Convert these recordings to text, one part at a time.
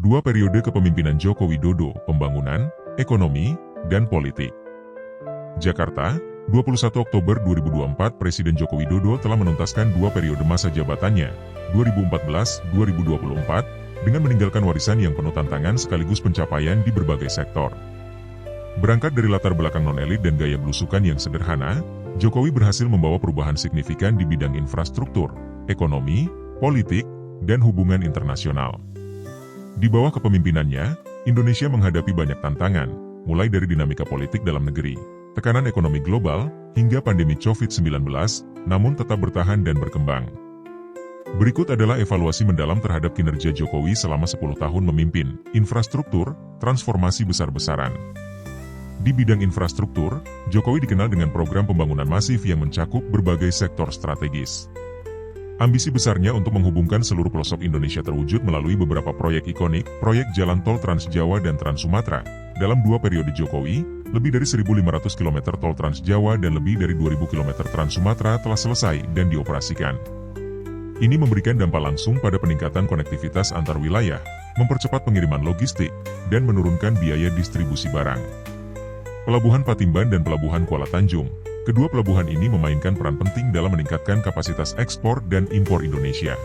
2 periode kepemimpinan Joko Widodo, pembangunan, ekonomi, dan politik. Jakarta, 21 Oktober 2024 Presiden Joko Widodo telah menuntaskan 2 periode masa jabatannya, 2014-2024, dengan meninggalkan warisan yang penuh tantangan sekaligus pencapaian di berbagai sektor. Berangkat dari latar belakang non-elit dan gaya belusukan yang sederhana, Jokowi berhasil membawa perubahan signifikan di bidang infrastruktur, ekonomi, politik, dan hubungan internasional. Di bawah kepemimpinannya, Indonesia menghadapi banyak tantangan, mulai dari dinamika politik dalam negeri, tekanan ekonomi global, hingga pandemi COVID-19, namun tetap bertahan dan berkembang. Berikut adalah evaluasi mendalam terhadap kinerja Jokowi selama 10 tahun memimpin infrastruktur, transformasi besar-besaran. Di bidang infrastruktur, Jokowi dikenal dengan program pembangunan masif yang mencakup berbagai sektor strategis. Ambisi besarnya untuk menghubungkan seluruh pelosok Indonesia terwujud melalui beberapa proyek ikonik, proyek jalan tol Trans Jawa dan Trans Sumatera. Dalam 2 periode Jokowi, lebih dari 1.500 km tol Trans Jawa dan lebih dari 2.000 km Trans Sumatera telah selesai dan dioperasikan. Ini memberikan dampak langsung pada peningkatan konektivitas antar wilayah, mempercepat pengiriman logistik, dan menurunkan biaya distribusi barang. Pelabuhan Patimban dan Pelabuhan Kuala Tanjung, kedua pelabuhan ini memainkan peran penting dalam meningkatkan kapasitas ekspor dan impor Indonesia.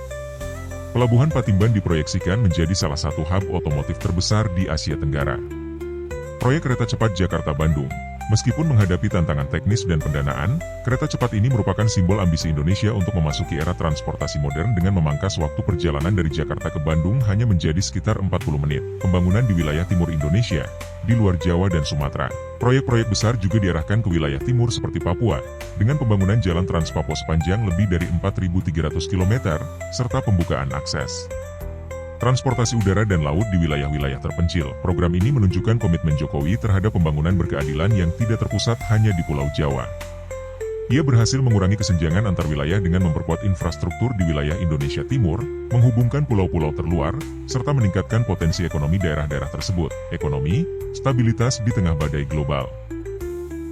Pelabuhan Patimban diproyeksikan menjadi salah satu hub otomotif terbesar di Asia Tenggara. Proyek kereta cepat Jakarta-Bandung, meskipun menghadapi tantangan teknis dan pendanaan, kereta cepat ini merupakan simbol ambisi Indonesia untuk memasuki era transportasi modern dengan memangkas waktu perjalanan dari Jakarta ke Bandung hanya menjadi sekitar 40 menit. Pembangunan di wilayah timur Indonesia, di luar Jawa dan Sumatera. Proyek-proyek besar juga diarahkan ke wilayah timur seperti Papua, dengan pembangunan jalan Trans Papua sepanjang lebih dari 4.300 km, serta pembukaan akses transportasi udara dan laut di wilayah-wilayah terpencil. Program ini menunjukkan komitmen Jokowi terhadap pembangunan berkeadilan yang tidak terpusat hanya di Pulau Jawa. Ia berhasil mengurangi kesenjangan antar wilayah dengan memperkuat infrastruktur di wilayah Indonesia Timur, menghubungkan pulau-pulau terluar, serta meningkatkan potensi ekonomi daerah-daerah tersebut. Ekonomi, stabilitas di tengah badai global.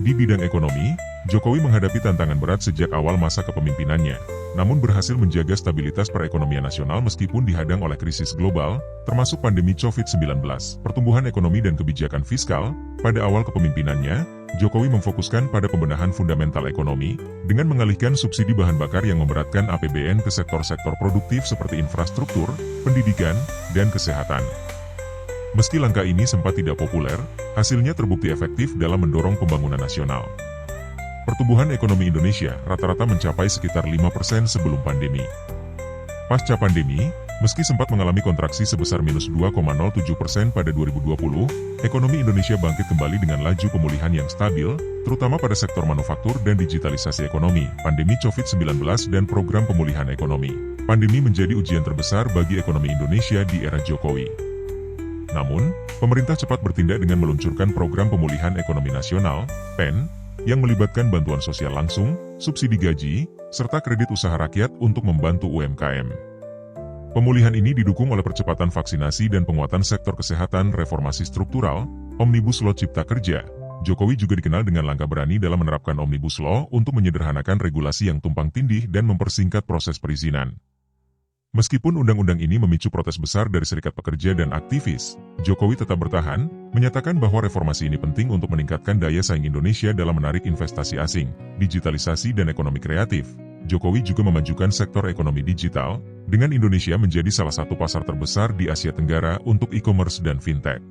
Di bidang ekonomi, Jokowi menghadapi tantangan berat sejak awal masa kepemimpinannya, namun berhasil menjaga stabilitas perekonomian nasional meskipun dihadang oleh krisis global, termasuk pandemi COVID-19. Pertumbuhan ekonomi dan kebijakan fiskal, pada awal kepemimpinannya, Jokowi memfokuskan pada pembenahan fundamental ekonomi, dengan mengalihkan subsidi bahan bakar yang memberatkan APBN ke sektor-sektor produktif seperti infrastruktur, pendidikan, dan kesehatan. Meski langkah ini sempat tidak populer, hasilnya terbukti efektif dalam mendorong pembangunan nasional. Pertumbuhan ekonomi Indonesia rata-rata mencapai sekitar 5% sebelum pandemi. Pasca pandemi, meski sempat mengalami kontraksi sebesar minus 2,07% pada 2020, ekonomi Indonesia bangkit kembali dengan laju pemulihan yang stabil, terutama pada sektor manufaktur dan digitalisasi ekonomi, pandemi COVID-19 dan program pemulihan ekonomi. Pandemi menjadi ujian terbesar bagi ekonomi Indonesia di era Jokowi. Namun, pemerintah cepat bertindak dengan meluncurkan program pemulihan ekonomi nasional, PEN, yang melibatkan bantuan sosial langsung, subsidi gaji, serta kredit usaha rakyat untuk membantu UMKM. Pemulihan ini didukung oleh percepatan vaksinasi dan penguatan sektor kesehatan, reformasi struktural, Omnibus Law Cipta Kerja. Jokowi juga dikenal dengan langkah berani dalam menerapkan Omnibus Law untuk menyederhanakan regulasi yang tumpang tindih dan mempersingkat proses perizinan. Meskipun undang-undang ini memicu protes besar dari serikat pekerja dan aktivis, Jokowi tetap bertahan, menyatakan bahwa reformasi ini penting untuk meningkatkan daya saing Indonesia dalam menarik investasi asing, digitalisasi dan ekonomi kreatif. Jokowi juga memajukan sektor ekonomi digital, dengan Indonesia menjadi salah satu pasar terbesar di Asia Tenggara untuk e-commerce dan fintech.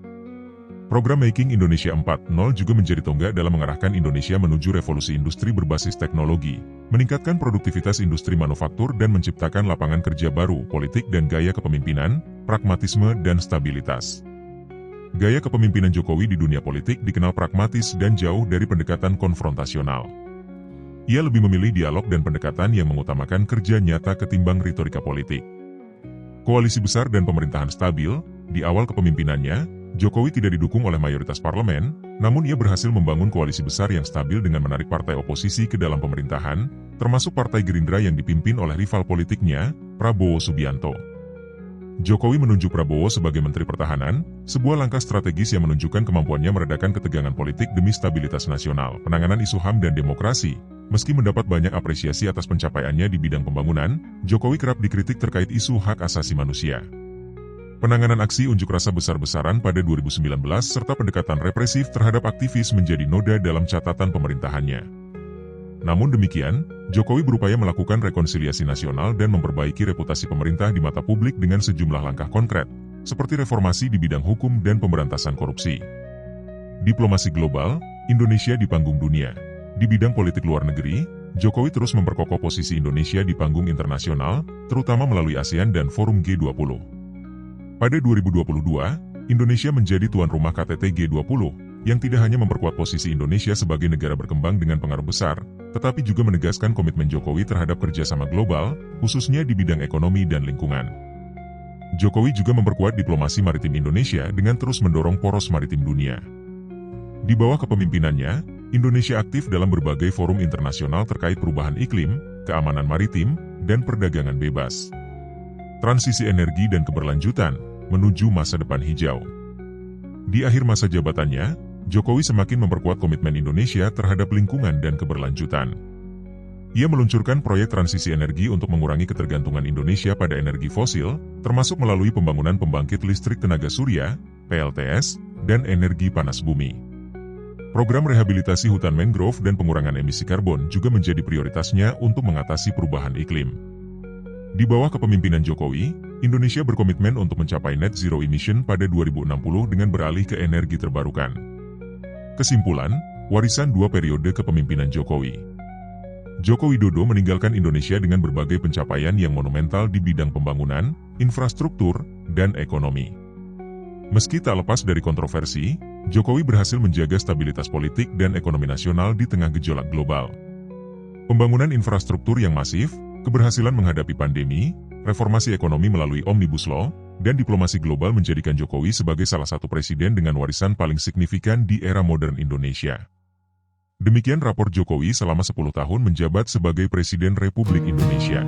Program Making Indonesia 4.0 juga menjadi tonggak dalam mengarahkan Indonesia menuju revolusi industri berbasis teknologi, meningkatkan produktivitas industri manufaktur dan menciptakan lapangan kerja baru, politik dan gaya kepemimpinan, pragmatisme dan stabilitas. Gaya kepemimpinan Jokowi di dunia politik dikenal pragmatis dan jauh dari pendekatan konfrontasional. Ia lebih memilih dialog dan pendekatan yang mengutamakan kerja nyata ketimbang retorika politik. Koalisi besar dan pemerintahan stabil, di awal kepemimpinannya, Jokowi tidak didukung oleh mayoritas parlemen, namun ia berhasil membangun koalisi besar yang stabil dengan menarik partai oposisi ke dalam pemerintahan, termasuk Partai Gerindra yang dipimpin oleh rival politiknya, Prabowo Subianto. Jokowi menunjuk Prabowo sebagai Menteri Pertahanan, sebuah langkah strategis yang menunjukkan kemampuannya meredakan ketegangan politik demi stabilitas nasional. Penanganan isu HAM dan demokrasi, meski mendapat banyak apresiasi atas pencapaiannya di bidang pembangunan, Jokowi kerap dikritik terkait isu hak asasi manusia. Penanganan aksi unjuk rasa besar-besaran pada 2019 serta pendekatan represif terhadap aktivis menjadi noda dalam catatan pemerintahannya. Namun demikian, Jokowi berupaya melakukan rekonsiliasi nasional dan memperbaiki reputasi pemerintah di mata publik dengan sejumlah langkah konkret, seperti reformasi di bidang hukum dan pemberantasan korupsi. Diplomasi global, Indonesia di panggung dunia. Di bidang politik luar negeri, Jokowi terus memperkokoh posisi Indonesia di panggung internasional, terutama melalui ASEAN dan Forum G20. Pada 2022, Indonesia menjadi tuan rumah KTT G20, yang tidak hanya memperkuat posisi Indonesia sebagai negara berkembang dengan pengaruh besar, tetapi juga menegaskan komitmen Jokowi terhadap kerjasama global, khususnya di bidang ekonomi dan lingkungan. Jokowi juga memperkuat diplomasi maritim Indonesia dengan terus mendorong poros maritim dunia. Di bawah kepemimpinannya, Indonesia aktif dalam berbagai forum internasional terkait perubahan iklim, keamanan maritim, dan perdagangan bebas. Transisi energi dan keberlanjutan menuju masa depan hijau. Di akhir masa jabatannya, Jokowi semakin memperkuat komitmen Indonesia terhadap lingkungan dan keberlanjutan. Ia meluncurkan proyek transisi energi untuk mengurangi ketergantungan Indonesia pada energi fosil, termasuk melalui pembangunan pembangkit listrik tenaga surya, PLTS, dan energi panas bumi. Program rehabilitasi hutan mangrove dan pengurangan emisi karbon juga menjadi prioritasnya untuk mengatasi perubahan iklim. Di bawah kepemimpinan Jokowi, Indonesia berkomitmen untuk mencapai net zero emission pada 2060 dengan beralih ke energi terbarukan. Kesimpulan, warisan 2 periode kepemimpinan Jokowi. Joko Widodo meninggalkan Indonesia dengan berbagai pencapaian yang monumental di bidang pembangunan, infrastruktur, dan ekonomi. Meski tak lepas dari kontroversi, Jokowi berhasil menjaga stabilitas politik dan ekonomi nasional di tengah gejolak global. Pembangunan infrastruktur yang masif, keberhasilan menghadapi pandemi, reformasi ekonomi melalui Omnibus Law, dan diplomasi global menjadikan Jokowi sebagai salah satu presiden dengan warisan paling signifikan di era modern Indonesia. Demikian rapor Jokowi selama 10 tahun menjabat sebagai Presiden Republik Indonesia.